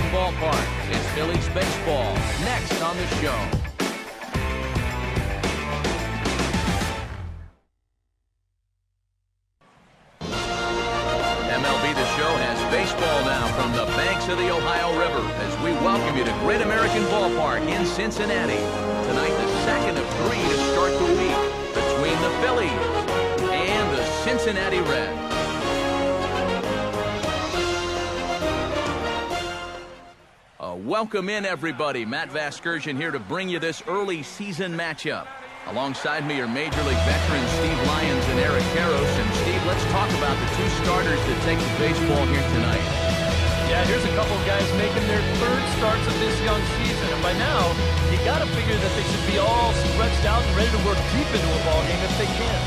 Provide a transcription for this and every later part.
Ballpark. It's Phillies baseball next on the show. MLB The Show has baseball now from the banks of the Ohio River as we welcome you to Great American Ballpark in Cincinnati. Tonight, the second of three to start the week between the Phillies and the Cincinnati Reds. Welcome in, everybody. Matt Vasgersian here to bring you this early season matchup. Alongside me are Major League veterans Steve Lyons and Eric Karros. And Steve, let's talk about the two starters that take the baseball here tonight. Yeah, here's a couple of guys making their third starts of this young season. And by now, you got to figure that they should be all stretched out and ready to work deep into a ball game if they can.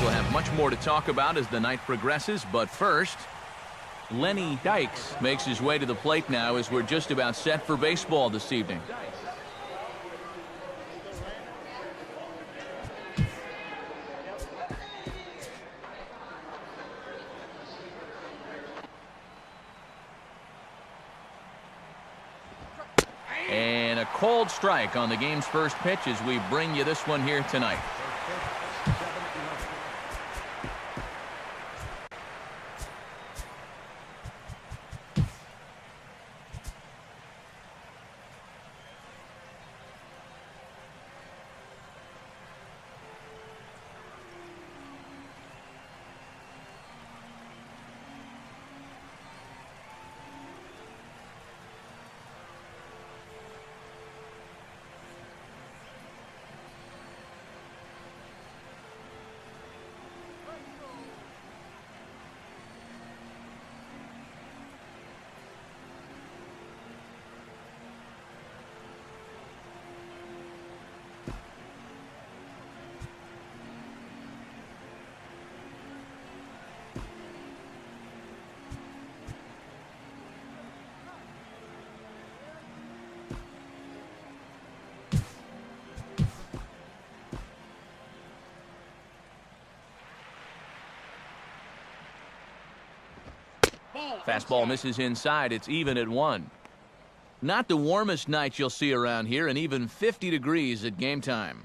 We'll have much more to talk about as the night progresses, but first, Lenny Dykes makes his way to the plate now as we're just about set for baseball this evening. And a cold strike on the game's first pitch as we bring you this one here tonight. Fastball misses inside. It's even at 1. Not the warmest night you'll see around here, and even 50 degrees at game time.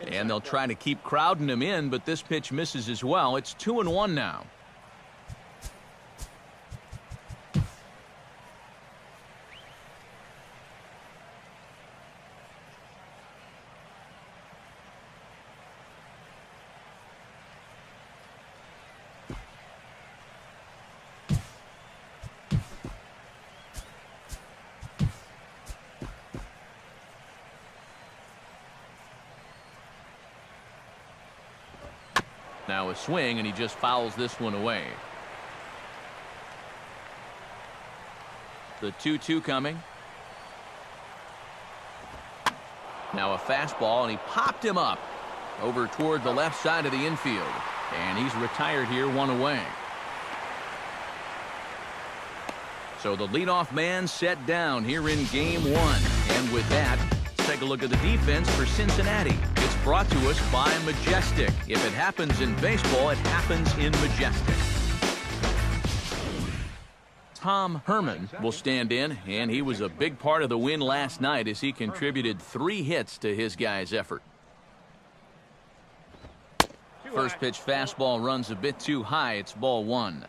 And they'll try to keep crowding him in, but this pitch misses as well. It's 2-1 now. Now a swing, and he just fouls this one away. The 2-2 coming. Now a fastball, and he popped him up over toward the left side of the infield. And he's retired here, 1 away. So the leadoff man set down here in game 1. And with that, let's take a look at the defense for Cincinnati. It's brought to us by Majestic. If it happens in baseball, it happens in Majestic. Tom Herman will stand in, and he was a big part of the win last night as he contributed 3 hits to his guys' effort. First pitch fastball runs a bit too high. It's ball 1.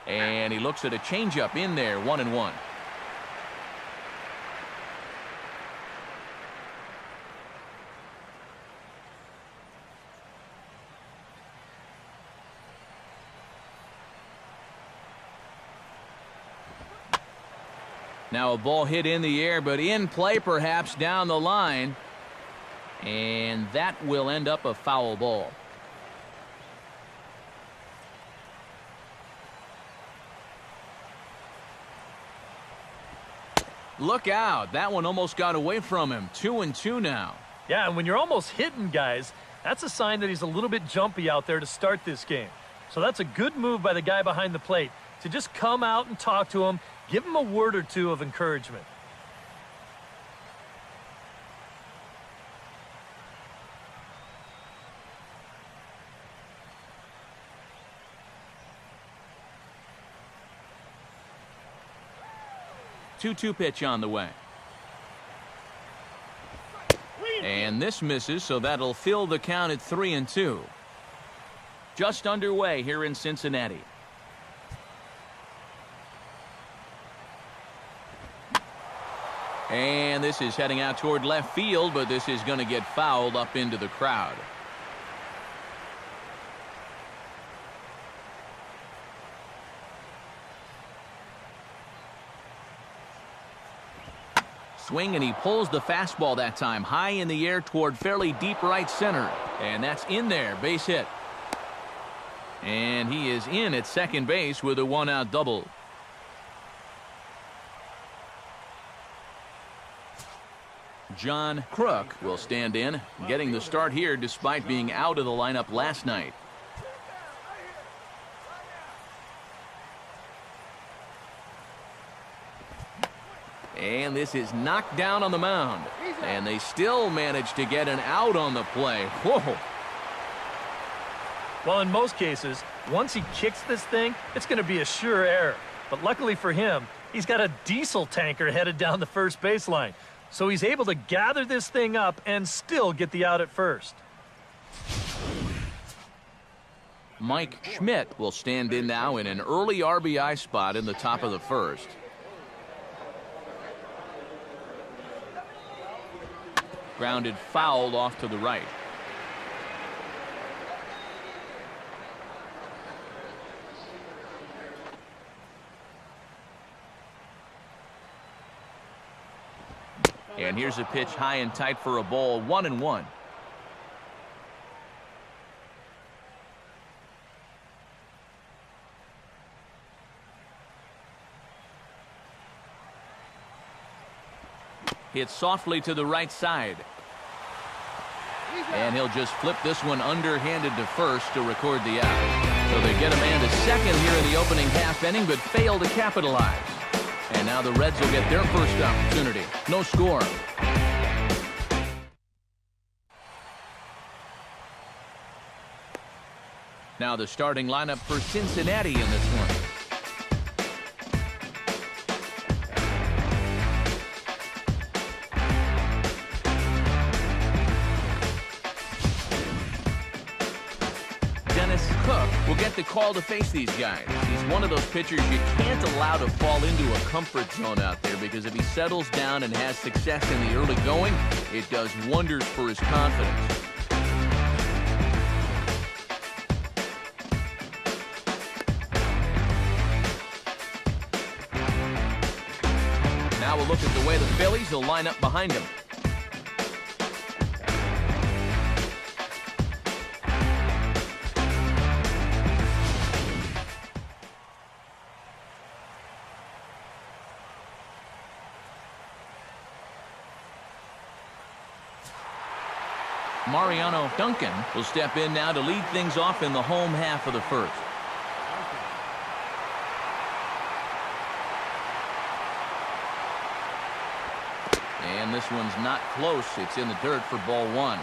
And he looks at a changeup in there, 1-1. Now a ball hit in the air, but in play perhaps down the line. And that will end up a foul ball. Look out. That one almost got away from him. 2-2 now. Yeah, and when you're almost hitting guys, that's a sign that he's a little bit jumpy out there to start this game. So that's a good move by the guy behind the plate to just come out and talk to him, give him a word or two of encouragement. Two pitch on the way. And this misses, so that'll fill the count at 3-2. Just underway here in Cincinnati. And this is heading out toward left field, but this is going to get fouled up into the crowd. Swing, and he pulls the fastball that time high in the air toward fairly deep right center. And that's in there, base hit. And he is in at second base with a one-out double. John Kruk will stand in, getting the start here despite being out of the lineup last night. And this is knocked down on the mound. And they still manage to get an out on the play. Whoa. Well, in most cases, once he kicks this thing, it's going to be a sure error. But luckily for him, he's got a diesel tanker headed down the first baseline. So he's able to gather this thing up and still get the out at first. Mike Schmidt will stand in now in an early RBI spot in the top of the first. Grounded foul off to the right. And here's a pitch high and tight for a ball, 1-1. Hit softly to the right side. And he'll just flip this one underhanded to first to record the out. So they get a man to second here in the opening half inning, but fail to capitalize. And now the Reds will get their first opportunity. No score. Now the starting lineup for Cincinnati in this one. Cook will get the call to face these guys. He's one of those pitchers you can't allow to fall into a comfort zone out there, because if he settles down and has success in the early going, it does wonders for his confidence. Now we'll look at the way the Phillies will line up behind him. Mariano Duncan will step in now to lead things off in the home half of the first. And this one's not close. It's in the dirt for ball one.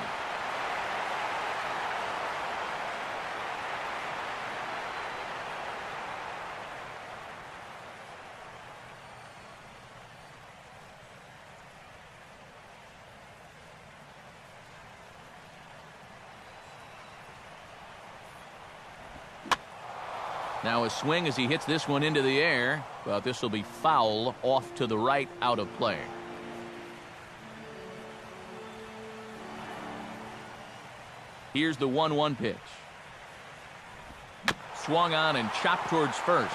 Now a swing as he hits this one into the air, but this will be foul off to the right, out of play. Here's the 1-1 pitch. Swung on and chopped towards first.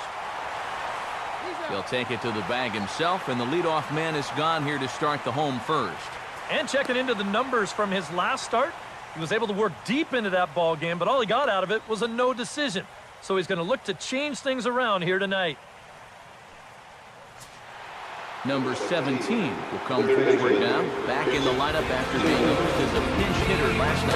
He'll take it to the bag himself, and the leadoff man is gone here to start the home first. And checking into the numbers from his last start, he was able to work deep into that ball game, but all he got out of it was a no decision. So he's going to look to change things around here tonight. Number 17 will come forward now, back in the lineup after being used as a pinch hitter last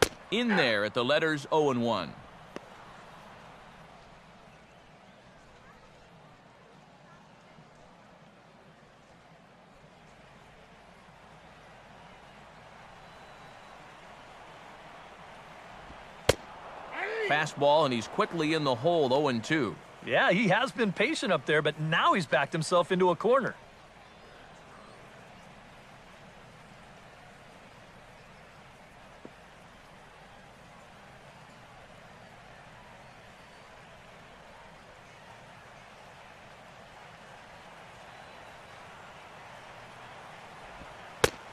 night. In there at the letters 0-1. Fastball, and he's quickly in the hole, 0-2. Yeah, he has been patient up there, but now he's backed himself into a corner.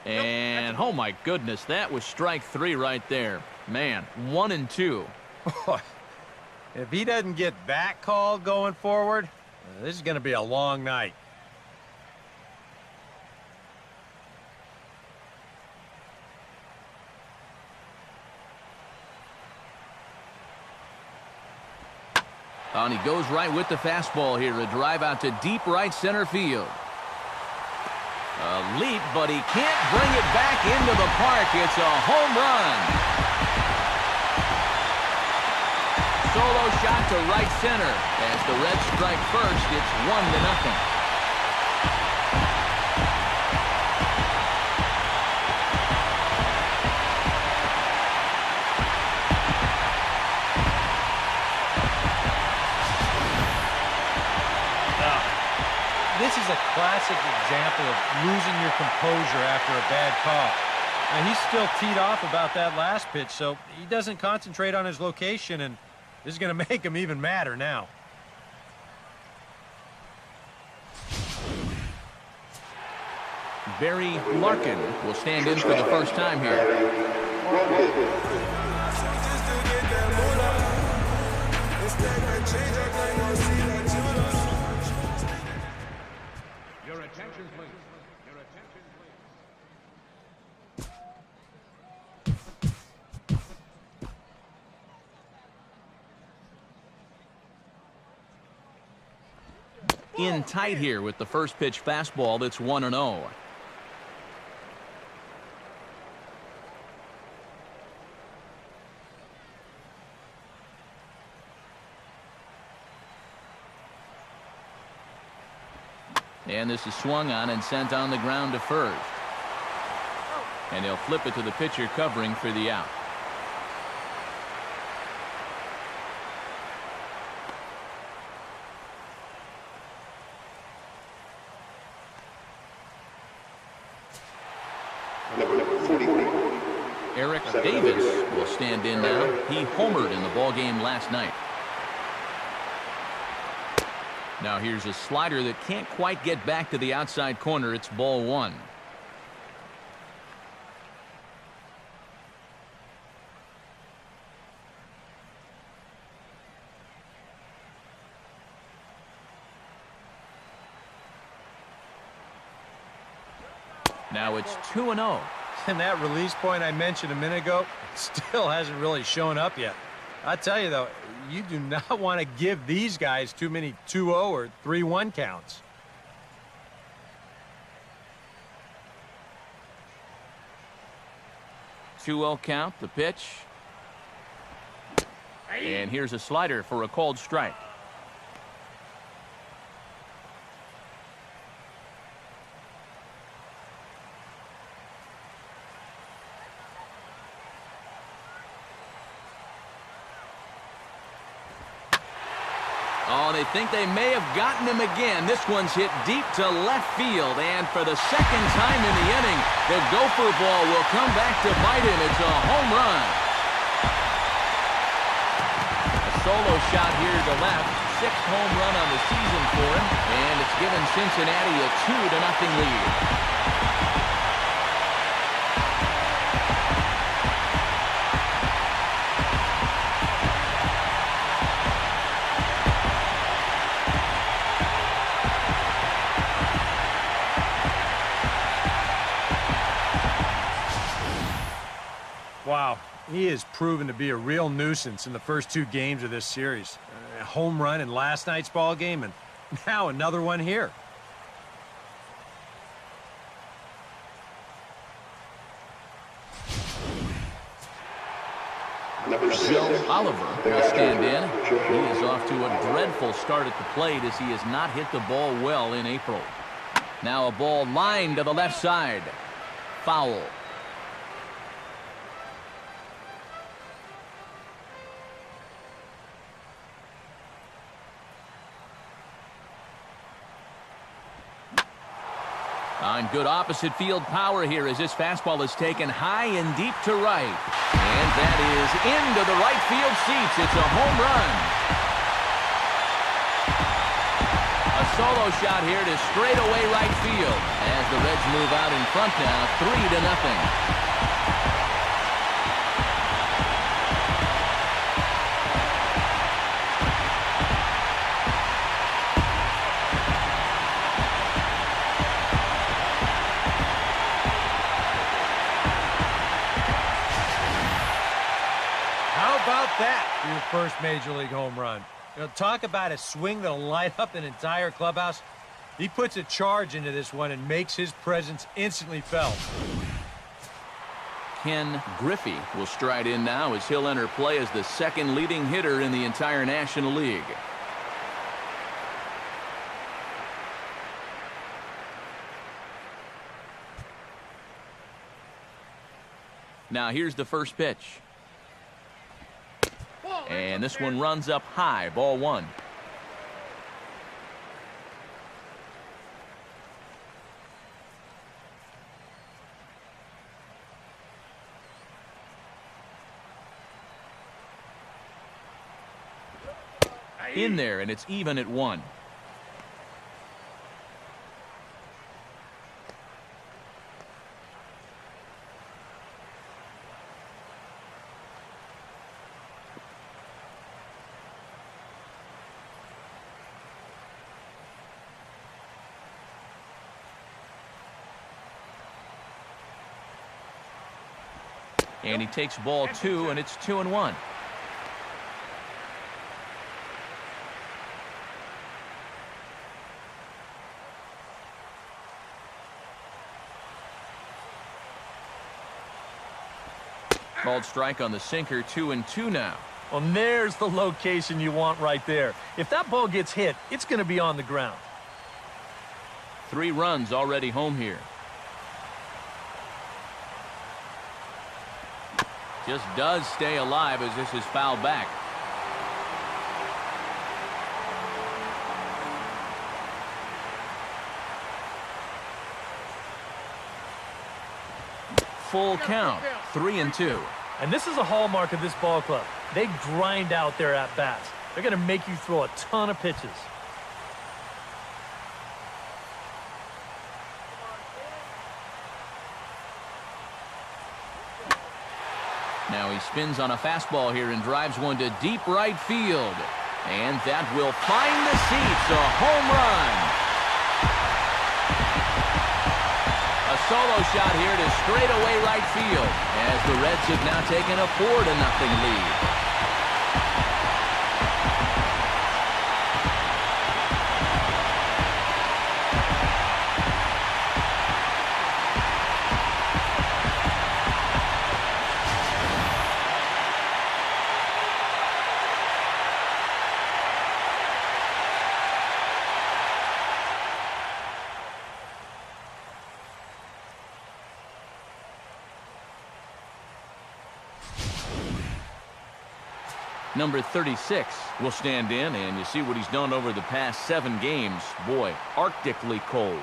And, oh my goodness, that was strike 3 right there. Man, 1-2. If he doesn't get that call going forward, this is going to be a long night. And he goes right with the fastball here. A drive out to deep right center field. A leap, but he can't bring it back into the park. It's a home run. Solo shot to right center. As the Reds strike first, it's 1-0. This is a classic example of losing your composure after a bad call. Now, he's still teed off about that last pitch, so he doesn't concentrate on his location, and this is going to make him even madder now. Barry Larkin will stand in for the first time here. Your attention, please. Your attention, please. In tight here with the first pitch fastball that's 1-0. And this is swung on and sent on the ground to first. And they'll flip it to the pitcher covering for the out. Eric Davis will stand in now. He homered in the ballgame last night. Now here's a slider that can't quite get back to the outside corner. It's ball 1. Now it's 2-0. And that release point I mentioned a minute ago still hasn't really shown up yet. I tell you, though, you do not want to give these guys too many 2-0 or 3-1 counts. Two-0 count, the pitch. And here's a slider for a called strike. Oh, they think they may have gotten him again. This one's hit deep to left field, and for the second time in the inning, the gopher ball will come back to bite him. It's a home run. A solo shot here to left. 6th home run on the season for him, and it's given Cincinnati a 2-0 lead. Wow, He has proven to be a real nuisance in the first 2 games of this series. A home run in last night's ball game, and now another one here. Joe Oliver will stand in. He is off to a dreadful start at the plate as he has not hit the ball well in April. Now a ball lined to the left side. Foul. On good opposite field power here as this fastball is taken high and deep to right. And that is into the right field seats. It's a home run. A solo shot here to straightaway right field as the Reds move out in front now, 3-0. That your first major league home run. Talk about a swing that'll light up an entire clubhouse. He puts a charge into this one and makes his presence instantly felt. Ken Griffey will stride in now as he'll enter play as the second leading hitter in the entire National League. Now here's the first pitch. And this one runs up high, ball 1. In there, and it's even at 1. And he takes ball 2, and it's 2-1. Called strike on the sinker, 2-2 now. Well, there's the location you want right there. If that ball gets hit, it's going to be on the ground. 3 runs already home here. Just does stay alive as this is fouled back. Full count, 3-2. And this is a hallmark of this ball club. They grind out their at-bats. They're going to make you throw a ton of pitches. Now he spins on a fastball here and drives one to deep right field. And that will find the seats, a home run. A solo shot here to straightaway right field as the Reds have now taken a 4-0 lead. Number 36 will stand in, and you see what he's done over the past 7 games. Boy, arctically cold.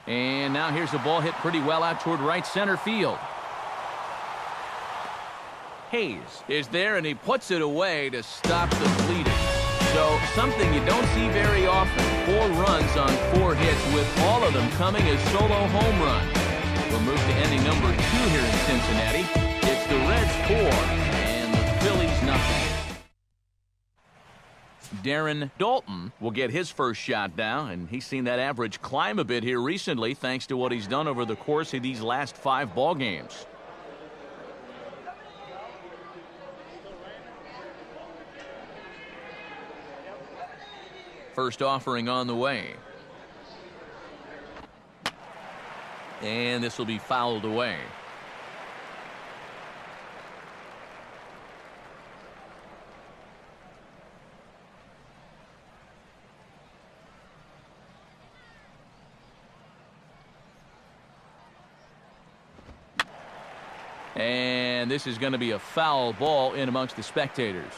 And now here's a ball hit pretty well out toward right center field. Hayes is there, and he puts it away to stop the bleeding. So, something you don't see very often. 4 runs on 4 hits, with all of them coming as solo home runs. We'll move to inning number 2 here in Cincinnati. It's the Reds 4 and the Phillies nothing. Darren Dalton will get his first shot now, and he's seen that average climb a bit here recently thanks to what he's done over the course of these last 5 ball games. First offering on the way. And this will be fouled away. And this is going to be a foul ball in amongst the spectators.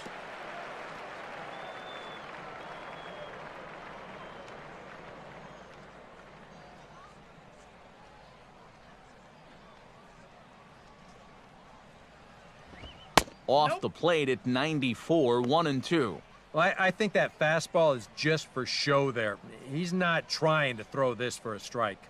Off the plate at 94, 1-2. Well, I think that fastball is just for show there. He's not trying to throw this for a strike.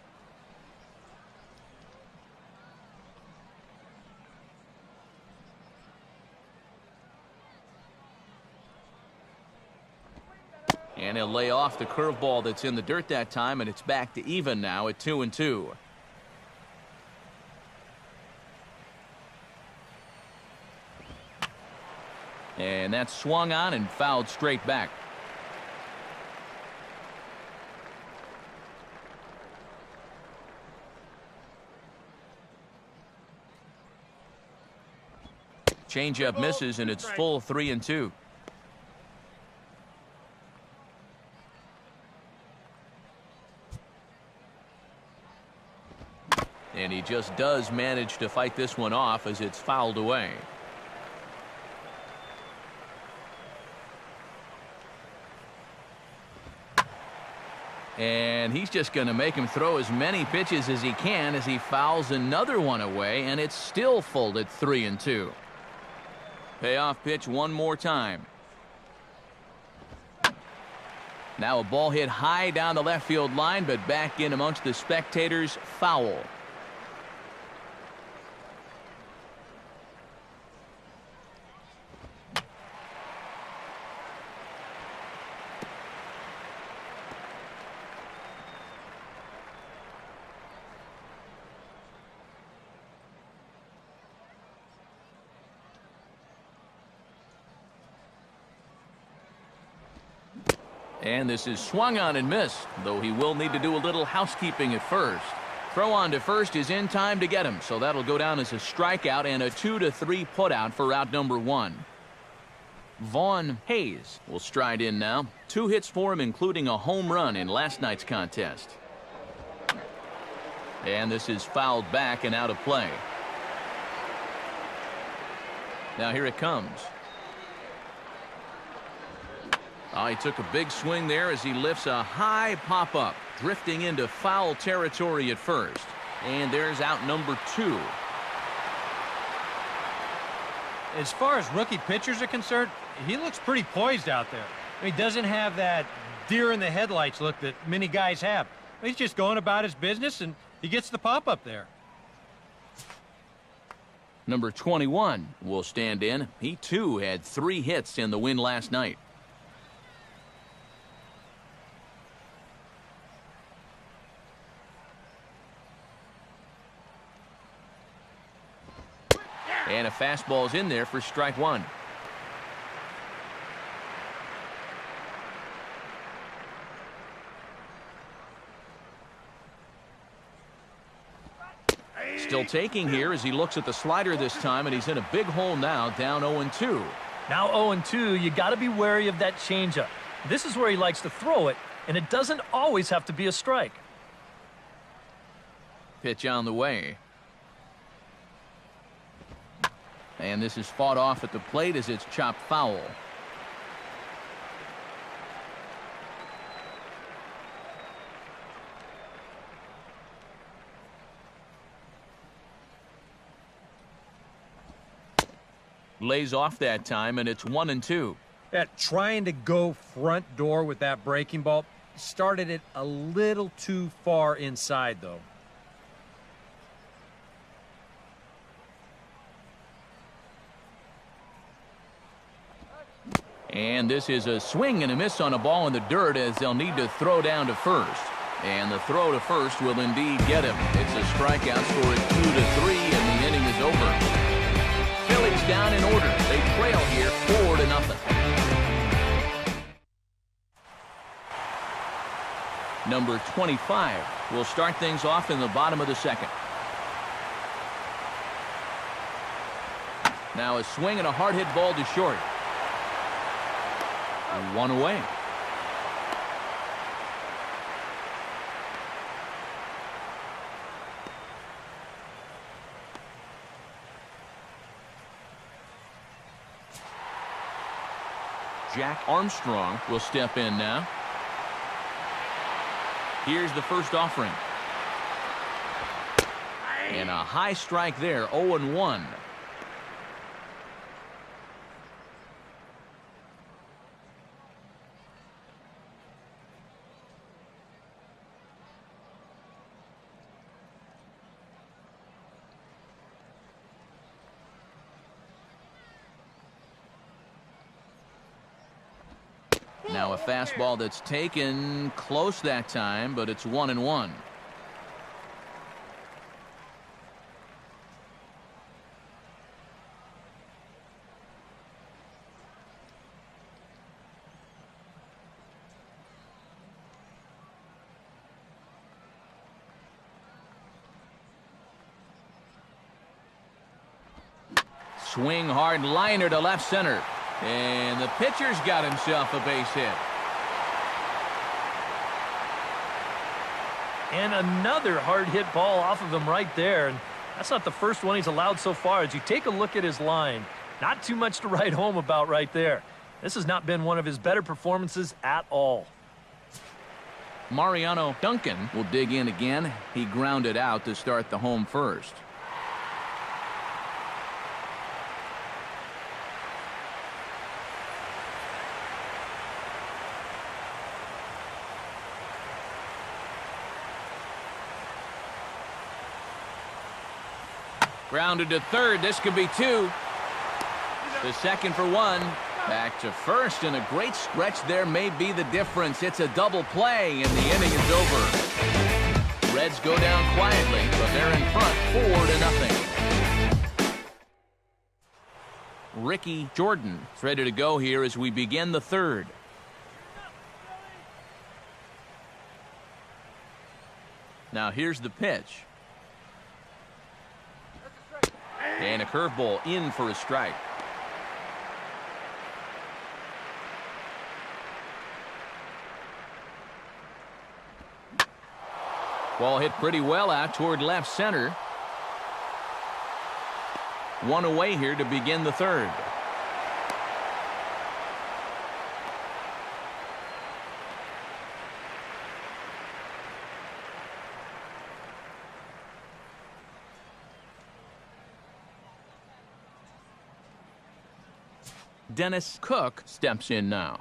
And he'll lay off the curveball that's in the dirt that time, and it's back to even now at 2-2. And that's swung on and fouled straight back. Changeup misses, and it's full 3-2. And he just does manage to fight this one off as it's fouled away. And he's just going to make him throw as many pitches as he can as he fouls another one away, and it's still full at 3-2. Payoff pitch one more time. Now a ball hit high down the left field line, but back in amongst the spectators, foul. And this is swung on and missed, though he will need to do a little housekeeping at first. Throw on to first is in time to get him, so that'll go down as a strikeout and a 2-3 putout for out number 1. Vaughn Hayes will stride in now. 2 hits for him, including a home run in last night's contest. And this is fouled back and out of play. Now here it comes. Oh, he took a big swing there as he lifts a high pop-up, drifting into foul territory at first. And there's out number 2. As far as rookie pitchers are concerned, he looks pretty poised out there. He doesn't have that deer in the headlights look that many guys have. He's just going about his business, and he gets the pop-up there. Number 21 will stand in. He, too, had 3 hits in the win last night. And a fastball's in there for strike 1. Still taking here as he looks at the slider this time, and he's in a big hole now, down 0-2. Now 0-2, you got to be wary of that changeup. This is where he likes to throw it, and it doesn't always have to be a strike. Pitch on the way. And this is fought off at the plate as it's chopped foul. Lays off that time, and it's 1-2. Trying to go front door with that breaking ball started it a little too far inside, though. And this is a swing and a miss on a ball in the dirt as they'll need to throw down to first. And the throw to first will indeed get him. It's a strikeout, score at 2-3, and the inning is over. Phillies down in order. They trail here 4-0. Number 25 will start things off in the bottom of the second. Now a swing and a hard hit ball to short. One away. Jack Armstrong will step in now. Here's the first offering. And a high strike there, 0-1. Now a fastball that's taken close that time, but it's 1-1. Swing hard liner to left center. And the pitcher's got himself a base hit. And another hard hit ball off of him right there. And that's not the first one he's allowed so far. As you take a look at his line, not too much to write home about right there. This has not been one of his better performances at all. Mariano Duncan will dig in again. He grounded out to start the home first. Grounded to third. This could be two. The second for one. Back to first, and a great stretch there may be the difference. It's a double play, and the inning is over. Reds go down quietly, but they're in front 4-0. Ricky Jordan is ready to go here as we begin the third. Now here's the pitch. And a curveball in for a strike. Ball hit pretty well out toward left center. One away here to begin the third. Dennis Cook steps in now.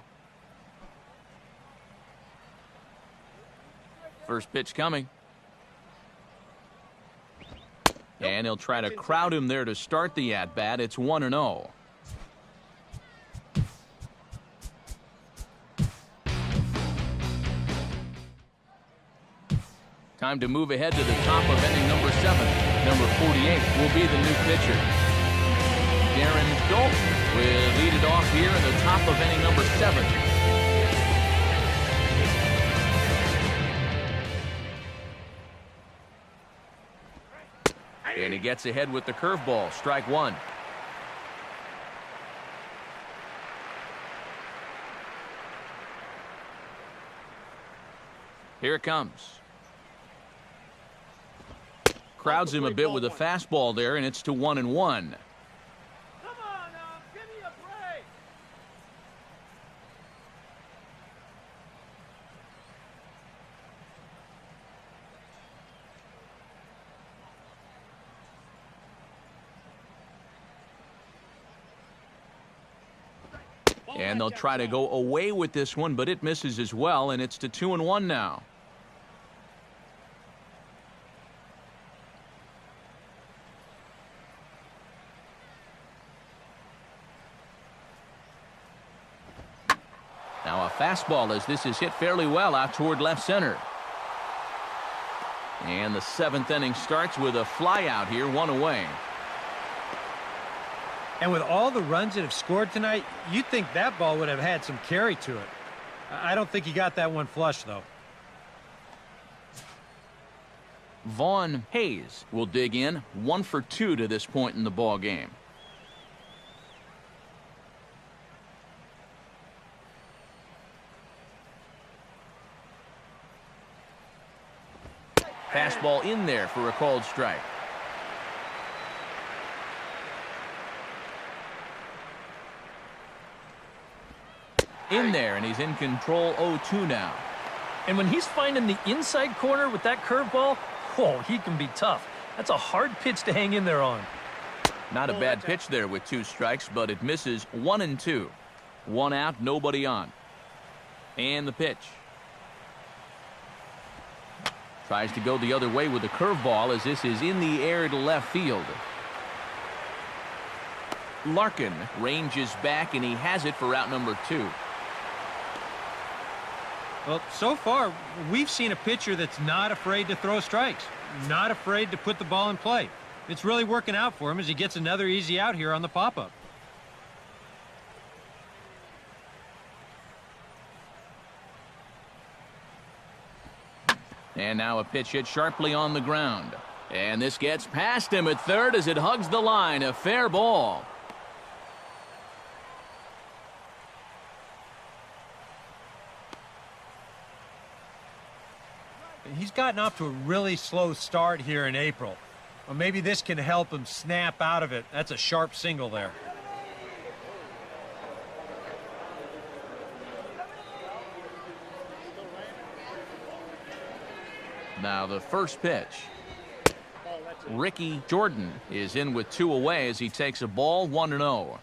First pitch coming. And he'll try to crowd him there to start the at-bat. It's 1-0. Time to move ahead to the top of inning number 7. Number 48 will be the new pitcher. Darren Dalton will lead it off here in the top of inning number 7. And he gets ahead with the curveball. Strike one. Here it comes. Crowds him a bit with a fastball there, and it's to 1-1. And they'll try to go away with this one, but it misses as well, and it's to 2-1 now. Now a fastball as this is hit fairly well out toward left center. And the 7th inning starts with a fly out here, 1 away. And with all the runs that have scored tonight, you'd think that ball would have had some carry to it. I don't think he got that one flush, though. Vaughn Hayes will dig in, 1 for 2 to this point in the ball game. Fastball in there for a called strike. In there, and he's in control 0-2 now. And when he's finding the inside corner with that curveball, whoa, he can be tough. That's a hard pitch to hang in there on. Not a bad pitch there with 2 strikes, but it misses 1-2. 1 out, nobody on. And the pitch. Tries to go the other way with a curveball as this is in the air to left field. Larkin ranges back, and he has it for out number 2. Well, so far, we've seen a pitcher that's not afraid to throw strikes, not afraid to put the ball in play. It's really working out for him as he gets another easy out here on the pop-up. And now a pitch hit sharply on the ground. And this gets past him at third as it hugs the line. A fair ball. He's gotten off to a really slow start here in April. Well, maybe this can help him snap out of it. That's a sharp single there. Now the first pitch. Ricky Jordan is in with 2 away as he takes a ball, 1-0.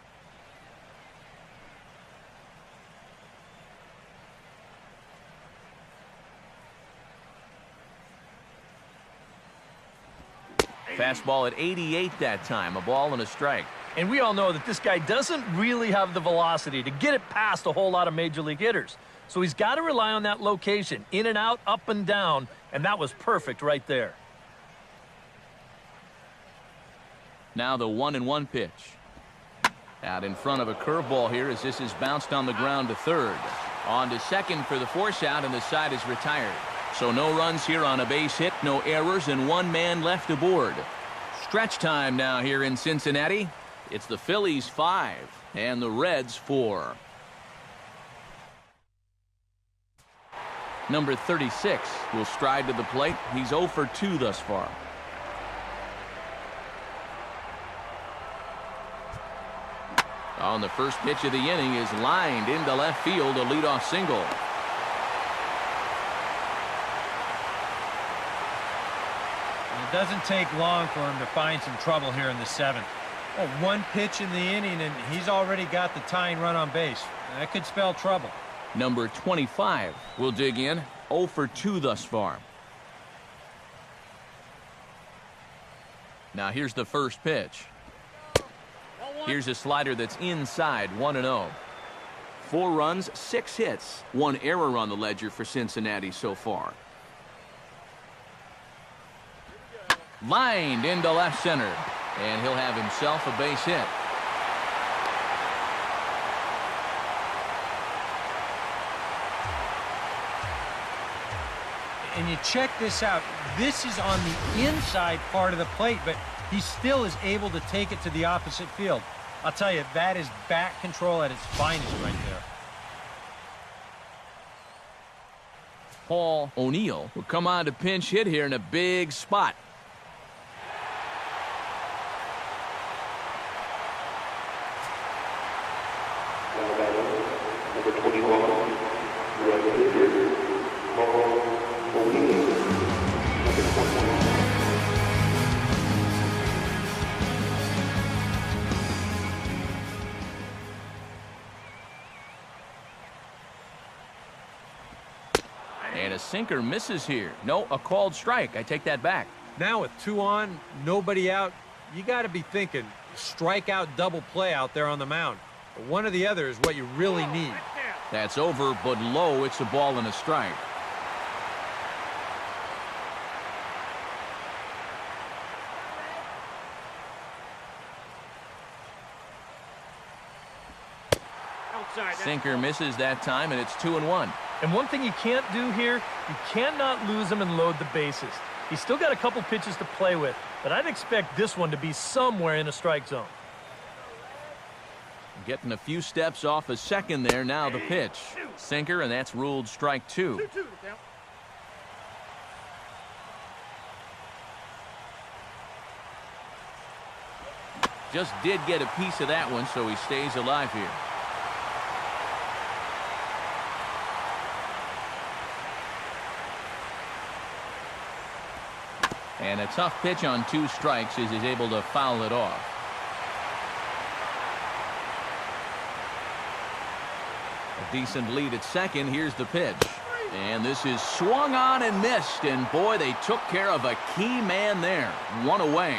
Fastball at 88 that time, a ball and a strike. And we all know that this guy doesn't really have the velocity to get it past a whole lot of major league hitters. So he's got to rely on that location, in and out, up and down, and that was perfect right there. Now the 1-1 pitch. Out in front of a curveball here as this is bounced on the ground to third. On to second for the force out, and the side is retired. So no runs here on a base hit, no errors, and 1 man left aboard. Stretch time now here in Cincinnati. It's the Phillies 5 and the Reds 4. Number 36 will stride to the plate. He's 0 for 2 thus far. On the first pitch of the inning is lined into left field, a leadoff single. It doesn't take long for him to find some trouble here in the 7th. Well, 1 pitch in the inning, and he's already got the tying run on base. That could spell trouble. Number 25 will dig in, 0 for 2 thus far. Now here's the first pitch. Here's a slider that's inside, 1-0. 4 runs, 6 hits, 1 error on the ledger for Cincinnati so far. Lined into left center, and he'll have himself a base hit. And you check this out. This is on the inside part of the plate, but he still is able to take it to the opposite field. I'll tell you, that is bat control at its finest right there. Paul O'Neill will come on to pinch hit here in a big spot. Number 21, right here, Paul O'Neill. Number 21. And a sinker misses here. No, a called strike. I take that back. Now with 2 on, nobody out, you got to be thinking strikeout double play out there on the mound. One or the other is what you really need. That's over, but low. It's a ball and a strike. Sinker misses that time, and it's 2-1. And one thing you can't do here, you cannot lose him and load the bases. He's still got a couple pitches to play with, but I'd expect this one to be somewhere in a strike zone. Getting a few steps off a second there. Now the pitch. Sinker, and that's ruled strike 2. Just did get a piece of that one, so he stays alive here. And a tough pitch on 2 strikes as he's able to foul it off. A decent lead at second. Here's the pitch. And this is swung on and missed. And boy, they took care of a key man there. 1 away.